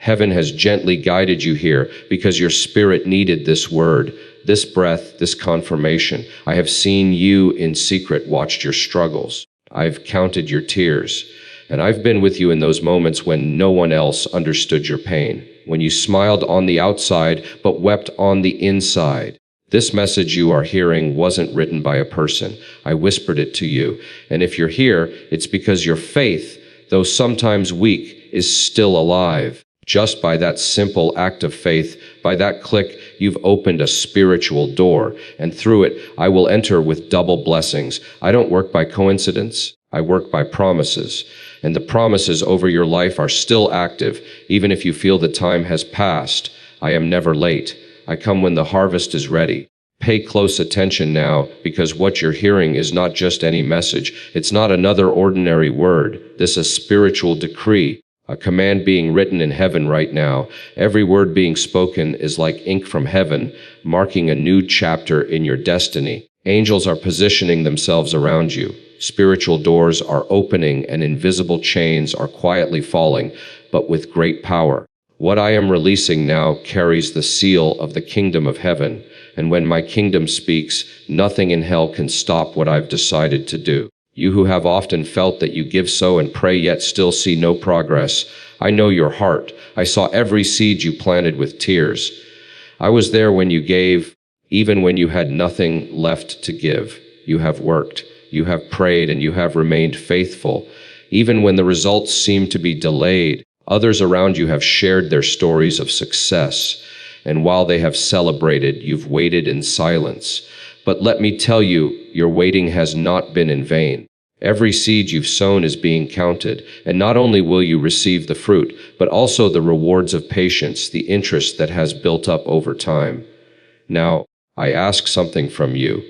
Heaven has gently guided you here because your spirit needed this word, this breath, this confirmation. I have seen you in secret, watched your struggles. I've counted your tears. And I've been with you in those moments when no one else understood your pain, when you smiled on the outside but wept on the inside. This message you are hearing wasn't written by a person. I whispered it to you. And if you're here, it's because your faith, though sometimes weak, is still alive. Just by that simple act of faith, by that click, you've opened a spiritual door, and through it, I will enter with double blessings. I don't work by coincidence. I work by promises. And the promises over your life are still active, even if you feel the time has passed. I am never late. I come when the harvest is ready. Pay close attention now, because what you're hearing is not just any message. It's not another ordinary word. This is a spiritual decree, a command being written in heaven right now. Every word being spoken is like ink from heaven, marking a new chapter in your destiny. Angels are positioning themselves around you. Spiritual doors are opening and invisible chains are quietly falling, but with great power. What I am releasing now carries the seal of the kingdom of heaven, and when my kingdom speaks, nothing in hell can stop what I've decided to do. You who have often felt that you give so and pray yet still see no progress, I know your heart. I saw every seed you planted with tears. I was there when you gave, even when you had nothing left to give. You have worked. You have prayed and you have remained faithful. Even when the results seem to be delayed, others around you have shared their stories of success. And while they have celebrated, you've waited in silence. But let me tell you, your waiting has not been in vain. Every seed you've sown is being counted, and not only will you receive the fruit, but also the rewards of patience, the interest that has built up over time. Now, I ask something from you.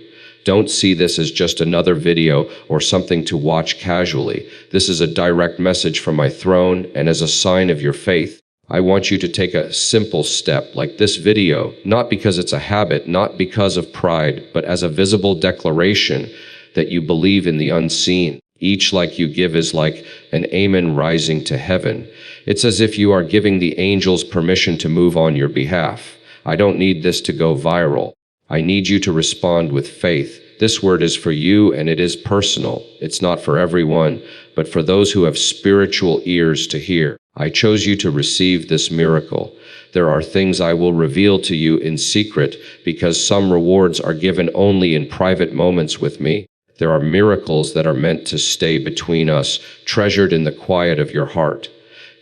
Don't see this as just another video or something to watch casually. This is a direct message from my throne, and as a sign of your faith, I want you to take a simple step like this video, not because it's a habit, not because of pride, but as a visible declaration that you believe in the unseen. Each like you give is like an amen rising to heaven. It's as if you are giving the angels permission to move on your behalf. I don't need this to go viral. I need you to respond with faith. This word is for you and it is personal. It's not for everyone, but for those who have spiritual ears to hear. I chose you to receive this miracle. There are things I will reveal to you in secret because some rewards are given only in private moments with me. There are miracles that are meant to stay between us, treasured in the quiet of your heart.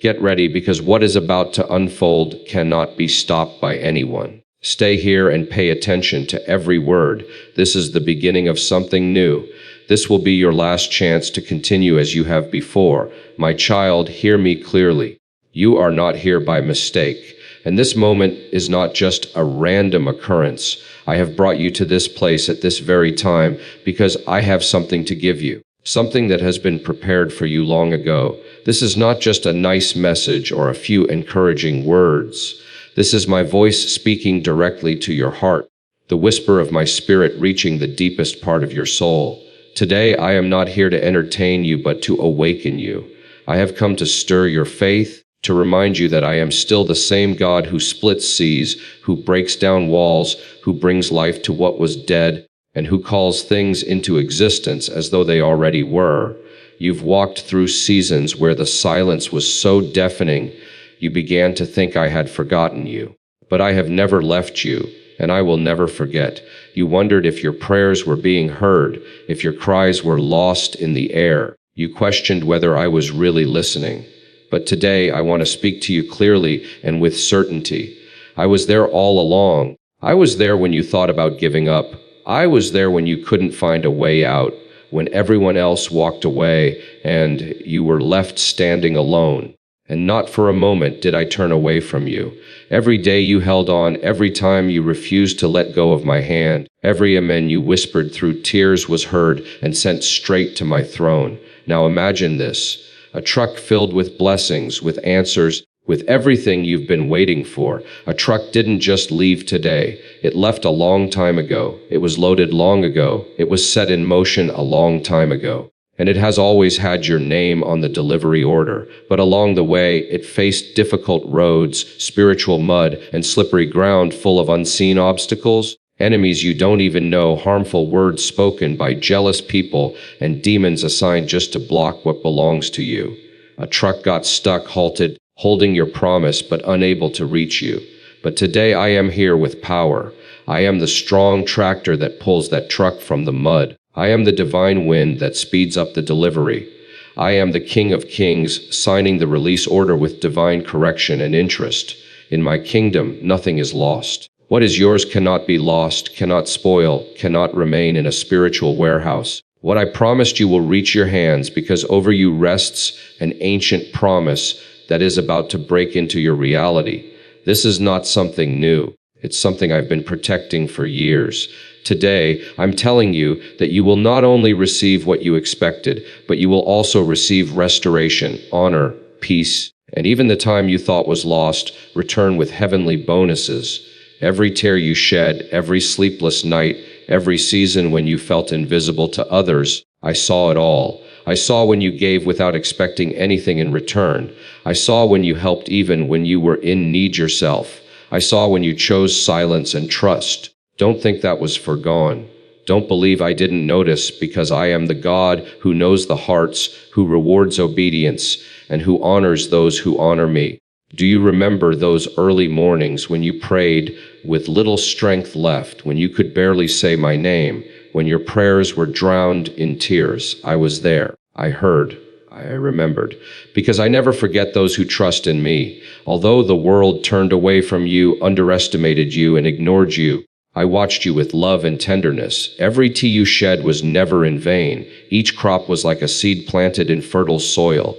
Get ready because what is about to unfold cannot be stopped by anyone. Stay here and pay attention to every word. This is the beginning of something new. This will be your last chance to continue as you have before. My child, hear me clearly. You are not here by mistake. And this moment is not just a random occurrence. I have brought you to this place at this very time because I have something to give you. Something that has been prepared for you long ago. This is not just a nice message or a few encouraging words. This is my voice speaking directly to your heart, the whisper of my spirit reaching the deepest part of your soul. Today, I am not here to entertain you, but to awaken you. I have come to stir your faith, to remind you that I am still the same God who splits seas, who breaks down walls, who brings life to what was dead, and who calls things into existence as though they already were. You've walked through seasons where the silence was so deafening, you began to think I had forgotten you. But I have never left you, and I will never forget. You wondered if your prayers were being heard, if your cries were lost in the air. You questioned whether I was really listening. But today I want to speak to you clearly and with certainty. I was there all along. I was there when you thought about giving up. I was there when you couldn't find a way out, when everyone else walked away and you were left standing alone. And not for a moment did I turn away from you. Every day you held on, every time you refused to let go of my hand, every amen you whispered through tears was heard and sent straight to my throne. Now imagine this, a truck filled with blessings, with answers, with everything you've been waiting for. A truck didn't just leave today. It left a long time ago. It was loaded long ago. It was set in motion a long time ago. and it has always had your name on the delivery order. But along the way, it faced difficult roads, spiritual mud, and slippery ground full of unseen obstacles, enemies you don't even know, harmful words spoken by jealous people, and demons assigned just to block what belongs to you. A truck got stuck, halted, holding your promise but unable to reach you. But today I am here with power. I am the strong tractor that pulls that truck from the mud. I am the divine wind that speeds up the delivery. I am the King of Kings, signing the release order with divine correction and interest. In my kingdom, nothing is lost. What is yours cannot be lost, cannot spoil, cannot remain in a spiritual warehouse. What I promised you will reach your hands, because over you rests an ancient promise that is about to break into your reality. This is not something new. It's something I've been protecting for years. Today, I'm telling you that you will not only receive what you expected, but you will also receive restoration, honor, peace, and even the time you thought was lost, return with heavenly bonuses. Every tear you shed, every sleepless night, every season when you felt invisible to others, I saw it all. I saw when you gave without expecting anything in return. I saw when you helped even when you were in need yourself. I saw when you chose silence and trust. Don't think that was forgone. Don't believe I didn't notice, because I am the God who knows the hearts, who rewards obedience, and who honors those who honor me. Do you remember those early mornings when you prayed with little strength left, when you could barely say my name, when your prayers were drowned in tears? I was there. I heard. I remembered. Because I never forget those who trust in me. Although the world turned away from you, underestimated you, and ignored you, I watched you with love and tenderness. Every tear you shed was never in vain. Each crop was like a seed planted in fertile soil.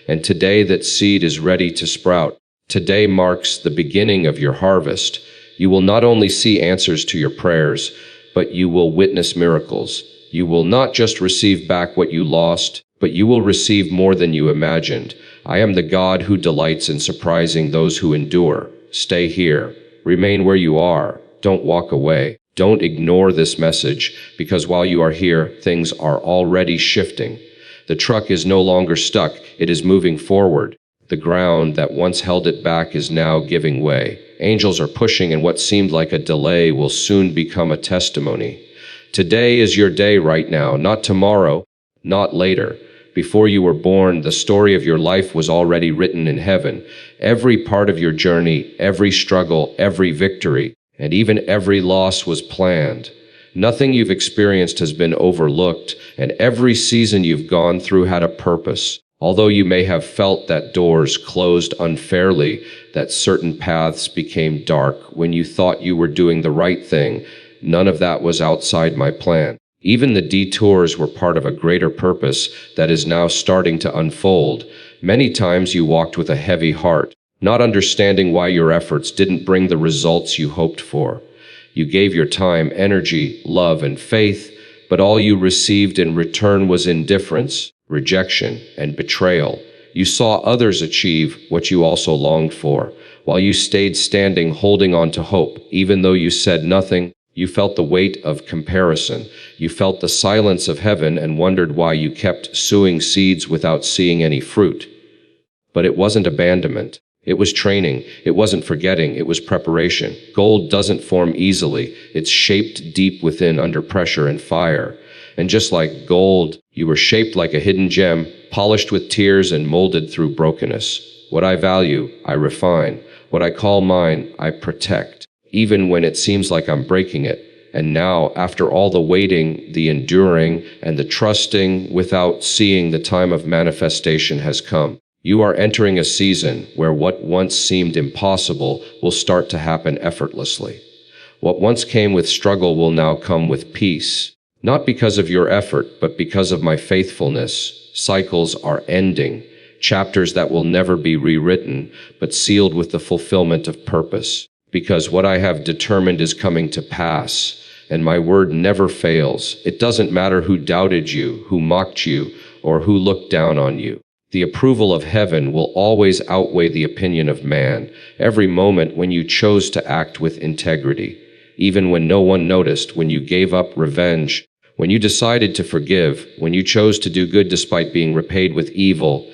And today that seed is ready to sprout. Today marks the beginning of your harvest. You will not only see answers to your prayers, but you will witness miracles. You will not just receive back what you lost, but you will receive more than you imagined. I am the God who delights in surprising those who endure. Stay here. Remain where you are. Don't walk away. Don't ignore this message, because while you are here, things are already shifting. The truck is no longer stuck. It is moving forward. The ground that once held it back is now giving way. Angels are pushing, and what seemed like a delay will soon become a testimony. Today is your day right now, not tomorrow, not later. Before you were born, the story of your life was already written in heaven. Every part of your journey, every struggle, every victory, and even every loss was planned. Nothing you've experienced has been overlooked, and every season you've gone through had a purpose. Although you may have felt that doors closed unfairly, that certain paths became dark when you thought you were doing the right thing, none of that was outside my plan. Even the detours were part of a greater purpose that is now starting to unfold. Many times you walked with a heavy heart, not understanding why your efforts didn't bring the results you hoped for. You gave your time, energy, love, and faith, but all you received in return was indifference, rejection, and betrayal. You saw others achieve what you also longed for, while you stayed standing, holding on to hope. Even though you said nothing, you felt the weight of comparison. You felt the silence of heaven and wondered why you kept sowing seeds without seeing any fruit. But it wasn't abandonment. It was training. It wasn't forgetting. It was preparation. Gold doesn't form easily. It's shaped deep within under pressure and fire. And just like gold, you were shaped like a hidden gem, polished with tears and molded through brokenness. What I value, I refine. What I call mine, I protect, even when it seems like I'm breaking it. And now, after all the waiting, the enduring, and the trusting without seeing, the time of manifestation has come. You are entering a season where what once seemed impossible will start to happen effortlessly. What once came with struggle will now come with peace. Not because of your effort, but because of my faithfulness. Cycles are ending, chapters that will never be rewritten, but sealed with the fulfillment of purpose. Because what I have determined is coming to pass, and my word never fails. It doesn't matter who doubted you, who mocked you, or who looked down on you. The approval of heaven will always outweigh the opinion of man. Every moment when you chose to act with integrity, even when no one noticed, when you gave up revenge, When you decided to forgive, when you chose to do good despite being repaid with evil,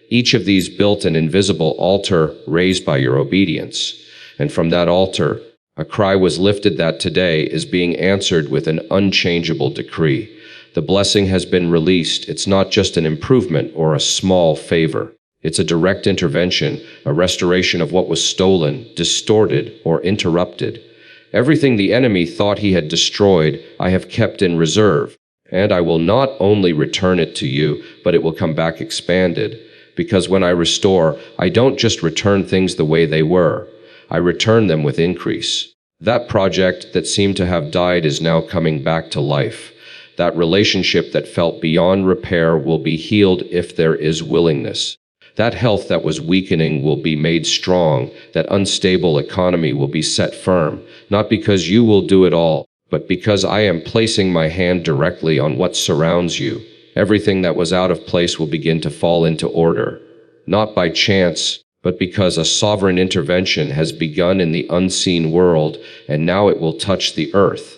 each of these built an invisible altar raised by your obedience. And from that altar, a cry was lifted that today is being answered with an unchangeable decree. The blessing has been released. It's not just an improvement or a small favor. It's a direct intervention, a restoration of what was stolen, distorted, or interrupted. Everything the enemy thought he had destroyed, I have kept in reserve. And I will not only return it to you, but it will come back expanded. Because when I restore, I don't just return things the way they were. I return them with increase. That project that seemed to have died is now coming back to life. That relationship that felt beyond repair will be healed if there is willingness. That health that was weakening will be made strong. That unstable economy will be set firm, not because you will do it all, but because I am placing my hand directly on what surrounds you. Everything that was out of place will begin to fall into order, not by chance, but because a sovereign intervention has begun in the unseen world, and now it will touch the earth.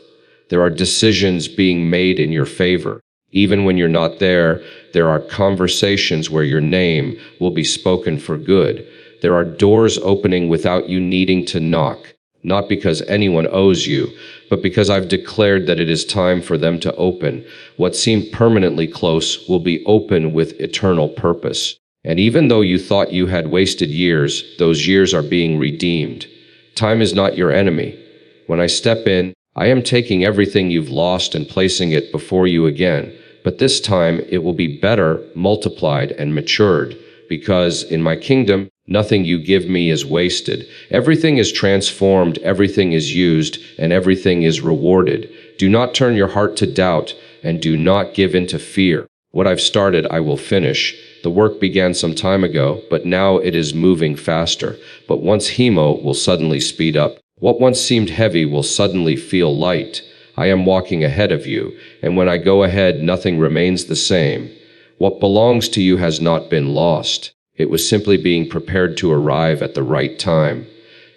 There are decisions being made in your favor. Even when you're not there, there are conversations where your name will be spoken for good. There are doors opening without you needing to knock, not because anyone owes you, but because I've declared that it is time for them to open. What seemed permanently close will be open with eternal purpose. And even though you thought you had wasted years, those years are being redeemed. Time is not your enemy. When I step in, I am taking everything you've lost and placing it before you again. But this time it will be better, multiplied, and matured, because in my kingdom, nothing you give me is wasted. Everything is transformed, everything is used, and everything is rewarded. Do not turn your heart to doubt, and do not give in to fear. What I've started, I will finish. The work began some time ago, but now it is moving faster. But once hemo will suddenly speed up. What once seemed heavy will suddenly feel light. I am walking ahead of you, and when I go ahead, nothing remains the same. What belongs to you has not been lost. It was simply being prepared to arrive at the right time,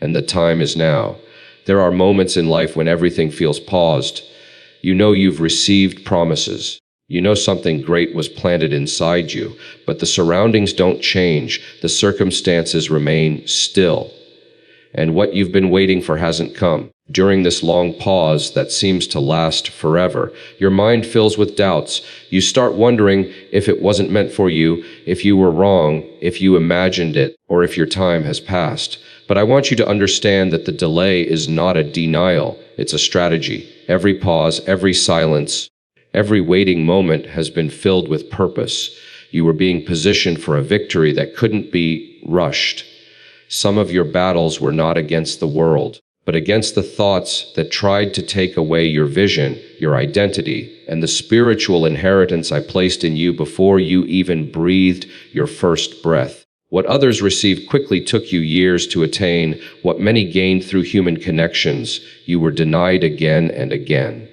and the time is now. There are moments in life when everything feels paused. You know you've received promises. You know something great was planted inside you, but the surroundings don't change. The circumstances remain still. And what you've been waiting for hasn't come. During this long pause that seems to last forever, your mind fills with doubts. You start wondering if it wasn't meant for you, if you were wrong, if you imagined it, or if your time has passed. But I want you to understand that the delay is not a denial, it's a strategy. Every pause, every silence, every waiting moment has been filled with purpose. You were being positioned for a victory that couldn't be rushed. Some of your battles were not against the world, but against the thoughts that tried to take away your vision, your identity, and the spiritual inheritance I placed in you before you even breathed your first breath. What others received quickly took you years to attain. What many gained through human connections, you were denied again and again.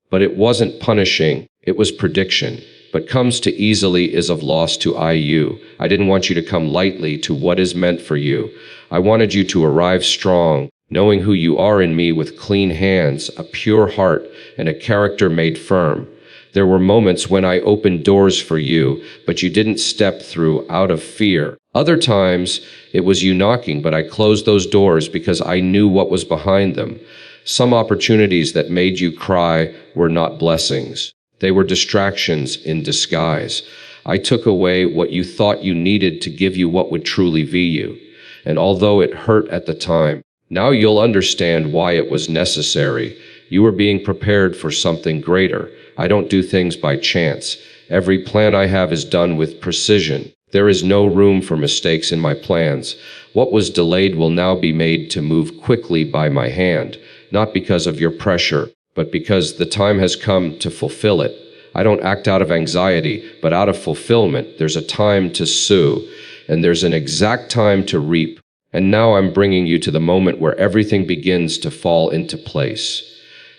But it wasn't punishing, it was prediction. But comes to easily is of loss to IU. I didn't want you to come lightly to what is meant for you. I wanted you to arrive strong, knowing who you are in me with clean hands, a pure heart, and a character made firm. There were moments when I opened doors for you, but you didn't step through out of fear. Other times, it was you knocking, but I closed those doors because I knew what was behind them. Some opportunities that made you cry were not blessings. They were distractions in disguise. I took away what you thought you needed to give you what would truly be you. And although it hurt at the time, now you'll understand why it was necessary. You were being prepared for something greater. I don't do things by chance. Every plan I have is done with precision. There is no room for mistakes in my plans. What was delayed will now be made to move quickly by my hand, not because of your pressure, but because the time has come to fulfill it. I don't act out of anxiety, but out of fulfillment. There's a time to sow, and there's an exact time to reap. And now I'm bringing you to the moment where everything begins to fall into place.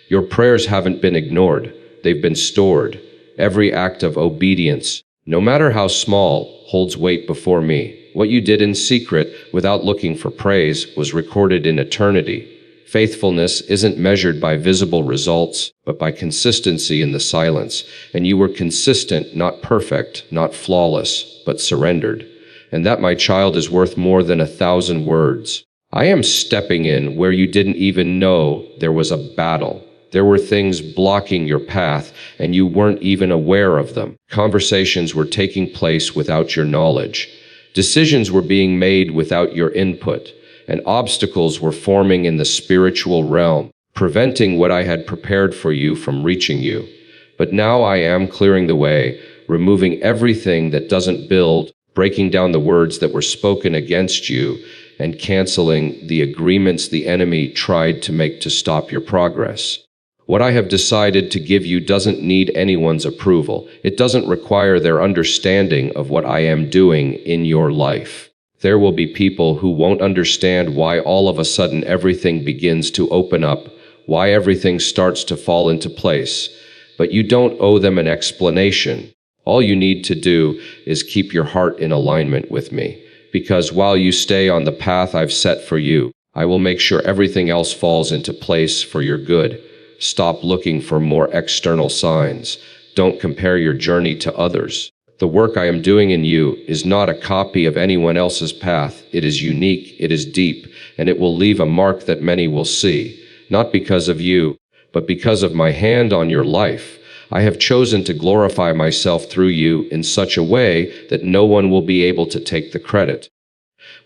Your prayers haven't been ignored. They've been stored. Every act of obedience, no matter how small, holds weight before me. What you did in secret, without looking for praise, was recorded in eternity. Faithfulness isn't measured by visible results, but by consistency in the silence. And you were consistent, not perfect, not flawless, but surrendered. And that, my child, is worth more than 1,000 words. I am stepping in where you didn't even know there was a battle. There were things blocking your path, and you weren't even aware of them. Conversations were taking place without your knowledge. Decisions were being made without your input, and obstacles were forming in the spiritual realm, preventing what I had prepared for you from reaching you. But now I am clearing the way, removing everything that doesn't build, breaking down the words that were spoken against you, and canceling the agreements the enemy tried to make to stop your progress. What I have decided to give you doesn't need anyone's approval. It doesn't require their understanding of what I am doing in your life. There will be people who won't understand why all of a sudden everything begins to open up, why everything starts to fall into place. But you don't owe them an explanation. All you need to do is keep your heart in alignment with me, because while you stay on the path I've set for you, I will make sure everything else falls into place for your good. Stop looking for more external signs. Don't compare your journey to others. The work I am doing in you is not a copy of anyone else's path. It is unique, it is deep, and it will leave a mark that many will see, not because of you, but because of my hand on your life. I have chosen to glorify myself through you in such a way that no one will be able to take the credit.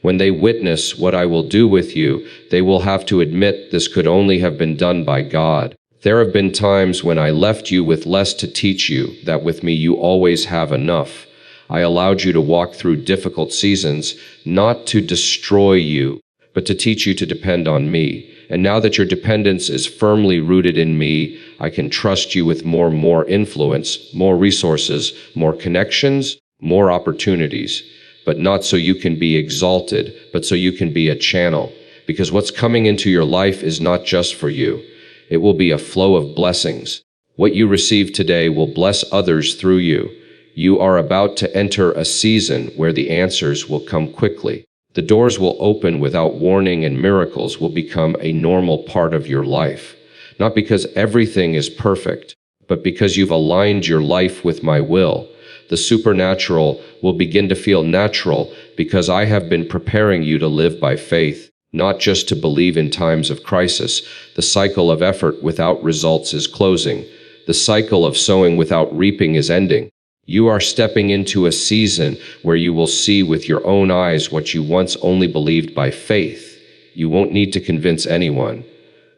When they witness what I will do with you, they will have to admit this could only have been done by God. There have been times when I left you with less to teach you, that with me you always have enough. I allowed you to walk through difficult seasons, not to destroy you, but to teach you to depend on me. And now that your dependence is firmly rooted in me, I can trust you with more influence, more resources, more connections, more opportunities. But not so you can be exalted, but so you can be a channel. Because what's coming into your life is not just for you. It will be a flow of blessings. What you receive today will bless others through you. You are about to enter a season where the answers will come quickly. The doors will open without warning, and miracles will become a normal part of your life. Not because everything is perfect, but because you've aligned your life with my will. The supernatural will begin to feel natural because I have been preparing you to live by faith, not just to believe in times of crisis. The cycle of effort without results is closing. The cycle of sowing without reaping is ending. You are stepping into a season where you will see with your own eyes what you once only believed by faith. You won't need to convince anyone.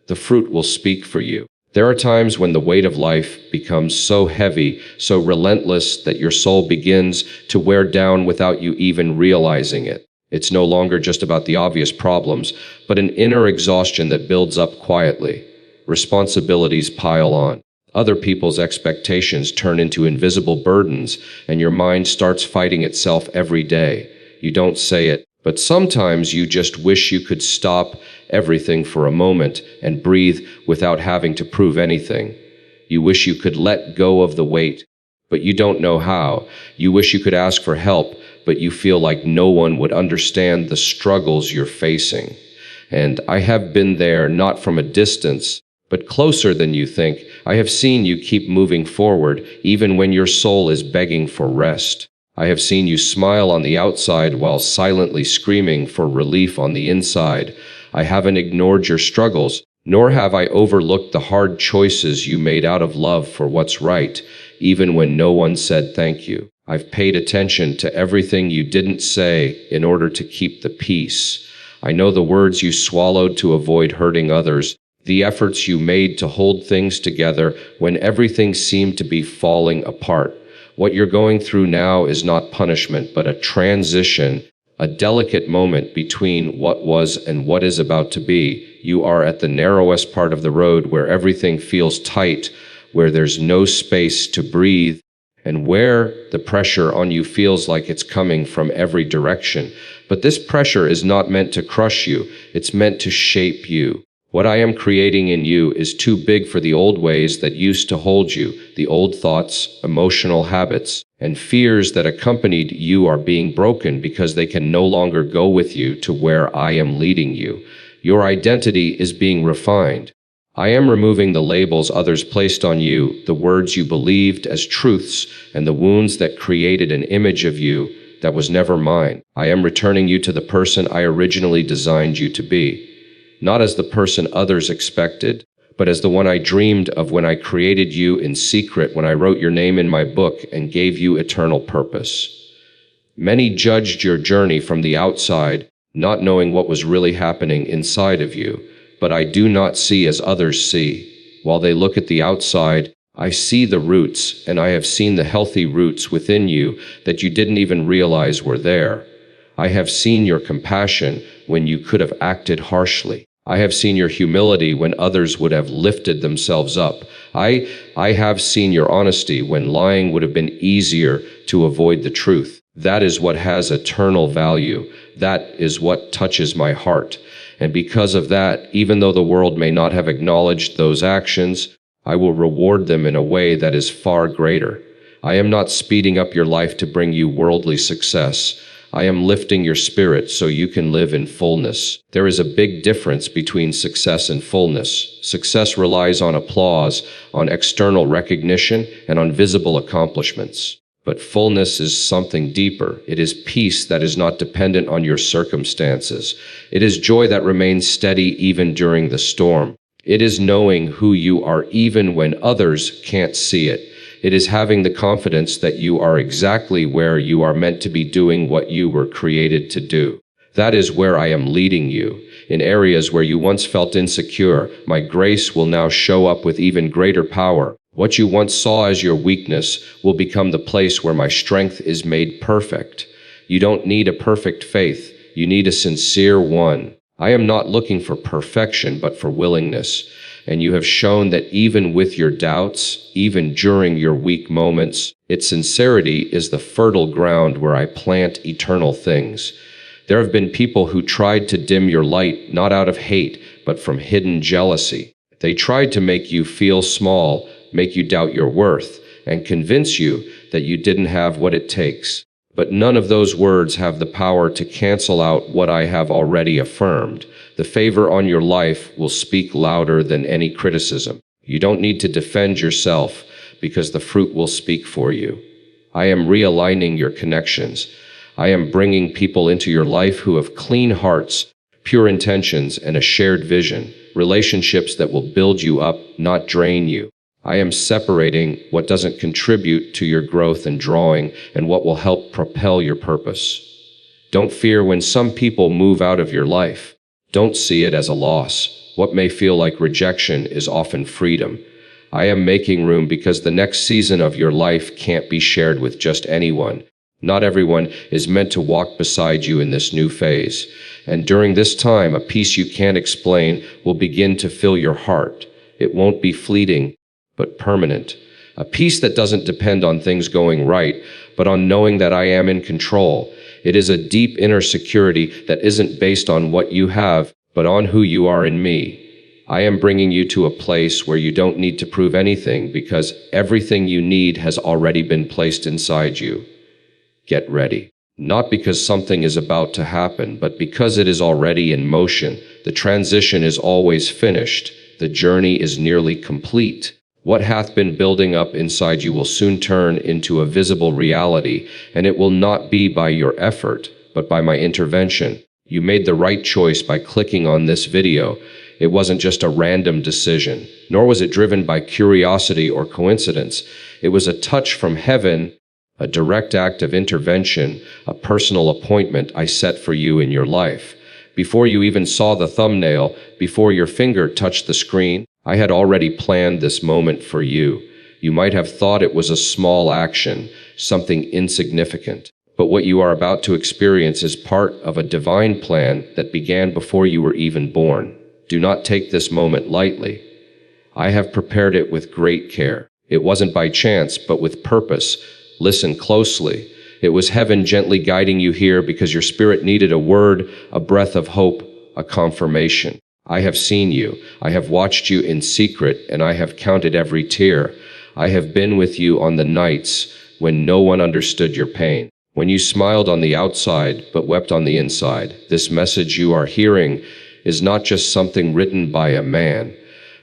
The fruit will speak for you. There are times when the weight of life becomes so heavy, so relentless, that your soul begins to wear down without you even realizing it. It's no longer just about the obvious problems, but an inner exhaustion that builds up quietly. Responsibilities pile on. Other people's expectations turn into invisible burdens, and your mind starts fighting itself every day. You don't say it, but sometimes you just wish you could stop everything for a moment and breathe without having to prove anything. You wish you could let go of the weight, but you don't know how. You wish you could ask for help, but you feel like no one would understand the struggles you're facing. And I have been there, not from a distance, but closer than you think. I have seen you keep moving forward, even when your soul is begging for rest. I have seen you smile on the outside while silently screaming for relief on the inside. I haven't ignored your struggles, nor have I overlooked the hard choices you made out of love for what's right, even when no one said thank you. I've paid attention to everything you didn't say in order to keep the peace. I know the words you swallowed to avoid hurting others, the efforts you made to hold things together when everything seemed to be falling apart. What you're going through now is not punishment, but a transition, a delicate moment between what was and what is about to be. You are at the narrowest part of the road where everything feels tight, where there's no space to breathe, and where the pressure on you feels like it's coming from every direction. But this pressure is not meant to crush you. It's meant to shape you. What I am creating in you is too big for the old ways that used to hold you. The old thoughts, emotional habits, and fears that accompanied you are being broken because they can no longer go with you to where I am leading you. Your identity is being refined. I am removing the labels others placed on you, the words you believed as truths, and the wounds that created an image of you that was never mine. I am returning you to the person I originally designed you to be, not as the person others expected, but as the one I dreamed of when I created you in secret, when I wrote your name in my book and gave you eternal purpose. Many judged your journey from the outside, not knowing what was really happening inside of you. But I do not see as others see. While they look at the outside, I see the roots, and I have seen the healthy roots within you that you didn't even realize were there. I have seen your compassion when you could have acted harshly. I have seen your humility when others would have lifted themselves up. I have seen your honesty when lying would have been easier to avoid the truth. That is what has eternal value. That is what touches my heart. And because of that, even though the world may not have acknowledged those actions, I will reward them in a way that is far greater. I am not speeding up your life to bring you worldly success. I am lifting your spirit so you can live in fullness. There is a big difference between success and fullness. Success relies on applause, on external recognition, and on visible accomplishments. But fullness is something deeper. It is peace that is not dependent on your circumstances. It is joy that remains steady even during the storm. It is knowing who you are even when others can't see it. It is having the confidence that you are exactly where you are meant to be doing what you were created to do. That is where I am leading you. In areas where you once felt insecure, my grace will now show up with even greater power. What you once saw as your weakness will become the place where my strength is made perfect. You don't need a perfect faith. You need a sincere one. I am not looking for perfection, but for willingness. And you have shown that even with your doubts, even during your weak moments, its sincerity is the fertile ground where I plant eternal things. There have been people who tried to dim your light, not out of hate, but from hidden jealousy. They tried to make you feel small, make you doubt your worth, and convince you that you didn't have what it takes. But none of those words have the power to cancel out what I have already affirmed. The favor on your life will speak louder than any criticism. You don't need to defend yourself because the fruit will speak for you. I am realigning your connections. I am bringing people into your life who have clean hearts, pure intentions, and a shared vision, relationships that will build you up, not drain you. I am separating what doesn't contribute to your growth and drawing and what will help propel your purpose. Don't fear when some people move out of your life. Don't see it as a loss. What may feel like rejection is often freedom. I am making room because the next season of your life can't be shared with just anyone. Not everyone is meant to walk beside you in this new phase. And during this time, a peace you can't explain will begin to fill your heart. It won't be fleeting, but permanent. A peace that doesn't depend on things going right, but on knowing that I am in control. It is a deep inner security that isn't based on what you have, but on who you are in me. I am bringing you to a place where you don't need to prove anything because everything you need has already been placed inside you. Get ready. Not because something is about to happen, but because it is already in motion. The transition is always finished. The journey is nearly complete. What hath been building up inside you will soon turn into a visible reality, and it will not be by your effort, but by my intervention. You made the right choice by clicking on this video. It wasn't just a random decision, nor was it driven by curiosity or coincidence. It was a touch from heaven, a direct act of intervention, a personal appointment I set for you in your life. Before you even saw the thumbnail, before your finger touched the screen, I had already planned this moment for you. You might have thought it was a small action, something insignificant. But what you are about to experience is part of a divine plan that began before you were even born. Do not take this moment lightly. I have prepared it with great care. It wasn't by chance, but with purpose. Listen closely. It was heaven gently guiding you here because your spirit needed a word, a breath of hope, a confirmation. I have seen you. I have watched you in secret, and I have counted every tear. I have been with you on the nights when no one understood your pain, when you smiled on the outside but wept on the inside. This message you are hearing is not just something written by a man.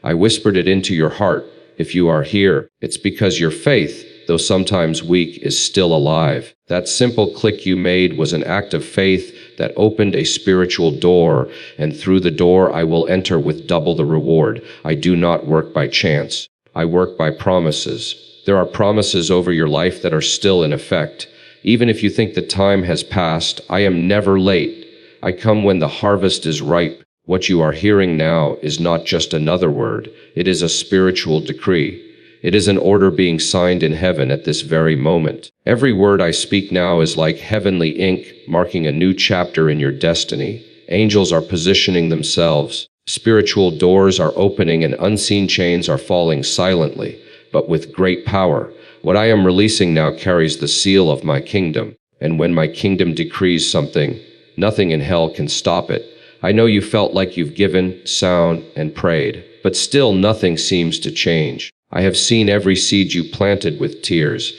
I whispered it into your heart. If you are here, it's because your faith, though sometimes weak, is still alive. That simple click you made was an act of faith that opened a spiritual door, and through the door I will enter with double the reward. I do not work by chance. I work by promises. There are promises over your life that are still in effect. Even if you think the time has passed, I am never late. I come when the harvest is ripe. What you are hearing now is not just another word. It is a spiritual decree. It is an order being signed in heaven at this very moment. Every word I speak now is like heavenly ink, marking a new chapter in your destiny. Angels are positioning themselves. Spiritual doors are opening and unseen chains are falling silently, but with great power. What I am releasing now carries the seal of my kingdom. And when my kingdom decrees something, nothing in hell can stop it. I know you felt like you've given, sown, and prayed, but still nothing seems to change. I have seen every seed you planted with tears.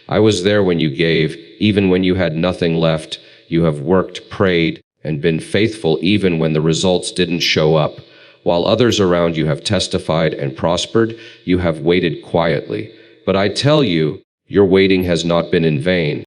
I was there when you gave, even when you had nothing left. You have worked, prayed, and been faithful even when the results didn't show up. While others around you have testified and prospered, you have waited quietly. But I tell you, your waiting has not been in vain.